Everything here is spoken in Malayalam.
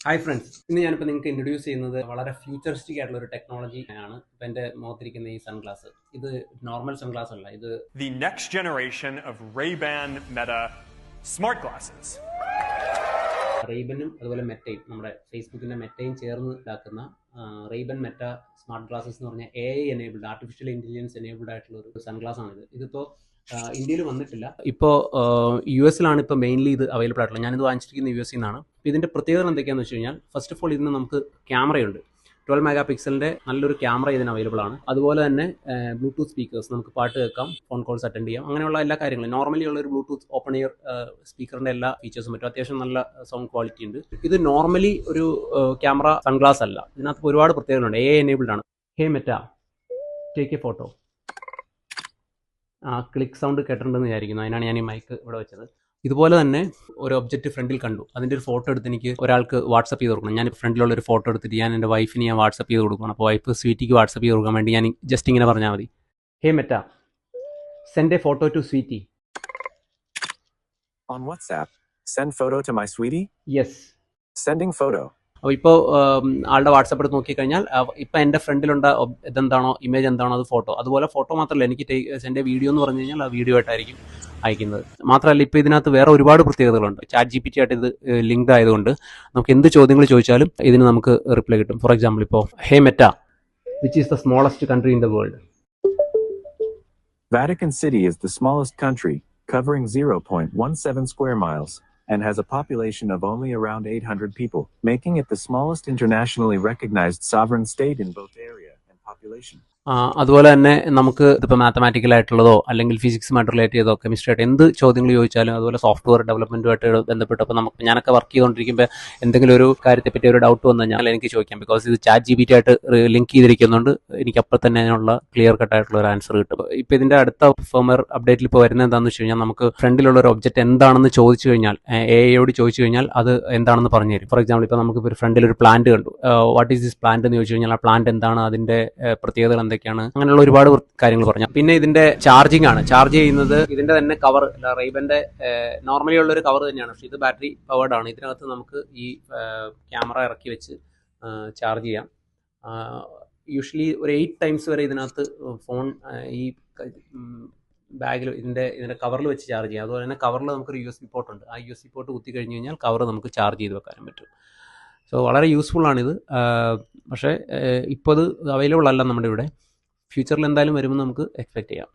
ഹായ് ഫ്രണ്ട്സ്, ഇന്ന് ഞാനിപ്പോൾ നിങ്ങൾക്ക് ഇൻട്രൊഡ്യൂസ് ചെയ്യുന്നത് വളരെ ഫ്യൂച്ചറിസ്റ്റിക് ആയിട്ടുള്ള ഒരു ടെക്നോളജി ആണ്. ഇപ്പം എൻ്റെ മുഖത്തിരിക്കുന്ന ഈ സൺഗ്ലാസ്, ഇത് നോർമൽ സൺഗ്ലാസ് അല്ല, ഇത് the next generation of Ray-Ban Meta smart glasses. റെയ്ബനും അതുപോലെ മെറ്റയും, നമ്മുടെ ഫേസ്ബുക്കിൻ്റെ മെറ്റയും ചേർന്ന് ഇതാക്കുന്ന റെയ്ബൻ മെറ്റ സ്മാർട്ട് ഗ്ലാസസ് എന്ന് പറഞ്ഞാൽ AI enabled, artificial intelligence enabled ആയിട്ടുള്ള ഒരു സൺഗ്ലാസ് ആണിത്. ഇതിപ്പോൾ ഇന്ത്യയിൽ വന്നിട്ടില്ല. ഇപ്പോൾ US ഇപ്പോൾ മെയിൻലി ഇത് അവൈലബിൾ ആയിട്ടുള്ളത്. ഞാനിത് വാങ്ങിച്ചിരിക്കുന്ന US നിന്നാണ്. അപ്പോൾ ഇതിൻ്റെ പ്രത്യേകത എന്തൊക്കെയാണെന്ന് വെച്ച് കഴിഞ്ഞാൽ, ഫസ്റ്റ് ഓഫ് ഓൾ ഇതിന് നമുക്ക് ക്യാമറയുണ്ട്. 12 മെഗാ പിക്സലിൻ്റെ നല്ലൊരു ക്യാമറ ഇതിന് അവൈലബിൾ ആണ്. അതുപോലെ തന്നെ ബ്ലൂടൂത്ത് സ്പീക്കേഴ്സ്, നമുക്ക് പാട്ട് കേൾക്കാം, ഫോൺ കോൾസ് അറ്റൻഡ് ചെയ്യാം, അങ്ങനെയുള്ള എല്ലാ കാര്യങ്ങളും നോർമലി ഉള്ള ഒരു ബ്ലൂടൂത്ത് ഓപ്പൺ ഇയർ സ്പീക്കറിൻ്റെ എല്ലാ ഫീച്ചേഴ്സും പറ്റും. അത്യാവശ്യം നല്ല സൗണ്ട് ക്വാളിറ്റി ഉണ്ട്. ഇത് നോർമലി ഒരു ക്യാമറ സൺഗ്ലാസ് അല്ല. ഇതിനകത്ത് ഒരുപാട് പ്രത്യേകതകളുണ്ട്. AI എനേബിൾഡ് ആണ്. Hey Meta, take a photo. Click sound കേട്ടിട്ടുണ്ടെന്ന് വിചാരിക്കുന്നു, അതിനാണ് ഞാൻ ഈ മൈക്ക് ഇവിടെ വെച്ചത്. ഇതുപോലെ തന്നെ ഒരു ഒബ്ജക്റ്റ് ഫ്രണ്ടിൽ കണ്ടു, അതിൻ്റെ ഒരു ഫോട്ടോ എടുത്ത് എനിക്ക് ഒരാൾക്ക് വാട്സപ്പ് ചെയ്ത് കൊടുക്കണം. ഞാൻ ഫ്രണ്ടിലുള്ള ഒരു ഫോട്ടോ എടുത്തിട്ട് ഞാൻ എൻ്റെ വൈഫിന് ഞാൻ വാട്സപ്പ് ചെയ്ത് കൊടുക്കണം. അപ്പോൾ വൈഫ് സ്വീറ്റിക്ക് വാട്സപ്പ് ചെയ്ത് കൊടുക്കാൻ വേണ്ടി ഞാൻ ജസ്റ്റ് ഇങ്ങനെ പറഞ്ഞാൽ മതി, hey Meta, send a photo to sweetie. On WhatsApp, send photo to my sweetie. Yes. Sending photo. അപ്പോൾ ഇപ്പോൾ ആളുടെ വാട്സപ്പ് എടുത്ത് നോക്കിക്കഴിഞ്ഞാൽ ഇപ്പം എൻ്റെ ഫ്രണ്ടിലുണ്ട ഇതെന്താണോ, ഇമേജ് എന്താണോ, അത് ഫോട്ടോ. അതുപോലെ ഫോട്ടോ മാത്രമല്ല, എനിക്ക് എൻ്റെ വീഡിയോ എന്ന് പറഞ്ഞു കഴിഞ്ഞാൽ ആ വീഡിയോ ആയിട്ടായിരിക്കും അയക്കുന്നത്. മാത്രമല്ല, ഇപ്പോൾ ഇതിനകത്ത് വേറെ ഒരുപാട് പ്രത്യേകതകളുണ്ട്. ChatGPT ആയിട്ട് ഇത് ലിങ്ക്ഡ് ആയതുകൊണ്ട് നമുക്ക് എന്ത് ചോദ്യങ്ങൾ ചോദിച്ചാലും ഇതിന് നമുക്ക് റിപ്ലൈ കിട്ടും. ഫോർ എക്സാമ്പിൾ, ഇപ്പോൾ hey Meta, which is the smallest country in the world? Vatican City is the smallest country, covering 0.17 square miles, and has a population of only around 800 people, making it the smallest internationally recognized sovereign state in both area and population. അതുപോലെ തന്നെ നമുക്ക് ഇതിപ്പോൾ മാത്തമാറ്റിക്കൽ ആയിട്ടുള്ളതോ അല്ലെങ്കിൽ ഫിസിക്സുമായിട്ട് റിലേറ്റ് ചെയ്തോ കെമിസ്ട്രി ആയിട്ട് എന്ത് ചോദ്യങ്ങൾ ചോദിച്ചാലും, അതുപോലെ സോഫ്റ്റ്വെയർ ഡെവലപ്മെൻറ്റുമായിട്ട് ബന്ധപ്പെട്ടപ്പോൾ ഞാനൊക്കെ വർക്ക് ചെയ്തുകൊണ്ടിരിക്കുമ്പോൾ എന്തെങ്കിലും ഒരു കാര്യത്തെപ്പറ്റി ഒരു ഡൗട്ട് വന്നു കഴിഞ്ഞാൽ എനിക്ക് ചോദിക്കാം. ബിക്കോസ് ഇത് ChatGPT ആയിട്ട് ലിങ്ക് ചെയ്തിരിക്കുന്നതുകൊണ്ട് എനിക്ക് അപ്പോൾ തന്നെ അതിനുള്ള ക്ലിയർ കട്ടായിട്ടുള്ള ഒരു ആൻസർ കിട്ടും. ഇപ്പോൾ ഇതിൻ്റെ അടുത്ത ഫേംവെയർ അപ്ഡേറ്റിൽ ഇപ്പോൾ വരുന്നത് എന്താണെന്ന് വെച്ച് കഴിഞ്ഞാൽ, നമുക്ക് ഫ്രണ്ടിലുള്ള ഒരു ഒബ്ജക്റ്റ് എന്താണെന്ന് ചോദിച്ചു കഴിഞ്ഞാൽ, AI ചോദിച്ചു കഴിഞ്ഞാൽ അത് എന്താണെന്ന് പറഞ്ഞു തരും. ഫോർ എക്സാമ്പിൾ, ഇപ്പോൾ നമുക്ക് ഒരു ഫ്രണ്ടിൽ ഒരു പ്ലാന്റ് കണ്ടു, വാട്ട് ഈസ് ദിസ് പ്ലാന്റ് എന്ന് ചോദിച്ചു കഴിഞ്ഞാൽ ആ പ്ലാന്റ് എന്താണ്, അതിൻ്റെ പ്രത്യേകതകൾ എന്തൊക്കെയാണ്, അങ്ങനെയുള്ള ഒരുപാട് കാര്യങ്ങൾ പറഞ്ഞു. പിന്നെ ഇതിന്റെ ചാർജിങ് ആണ്. ചാർജ് ചെയ്യുന്നത് ഇതിന്റെ തന്നെ കവർ, റെയ്ബന്റെ നോർമലി ഉള്ള ഒരു കവർ തന്നെയാണ്, പക്ഷേ ഇത് ബാറ്ററി പവേർഡ് ആണ്. ഇതിനകത്ത് നമുക്ക് ഈ ക്യാമറ ഇറക്കി വെച്ച് ചാർജ് ചെയ്യാം. യൂഷ്വലി ഒരു 8 ടൈംസ് വരെ ഇതിനകത്ത് ഫോൺ ഈ ബാഗിൽ ഇതിന്റെ കവറിൽ വെച്ച് ചാർജ് ചെയ്യാം. അതുപോലെ തന്നെ കവറിൽ നമുക്കൊരു USB പോർട്ട് ഉണ്ട്. ആ USB പോർട്ട് കുത്തി കഴിഞ്ഞ് കഴിഞ്ഞാൽ കവർ നമുക്ക് ചാർജ് ചെയ്ത് വെക്കാനും പറ്റും. സോ വളരെ യൂസ്ഫുൾ ആണിത്. പക്ഷേ ഇപ്പോൾ ഇത് അവൈലബിൾ അല്ല നമ്മുടെ ഇവിടെ. ഫ്യൂച്ചറിൽ എന്തായാലും വരുമെന്ന് നമുക്ക് എക്സ്പെക്റ്റ് ചെയ്യാം.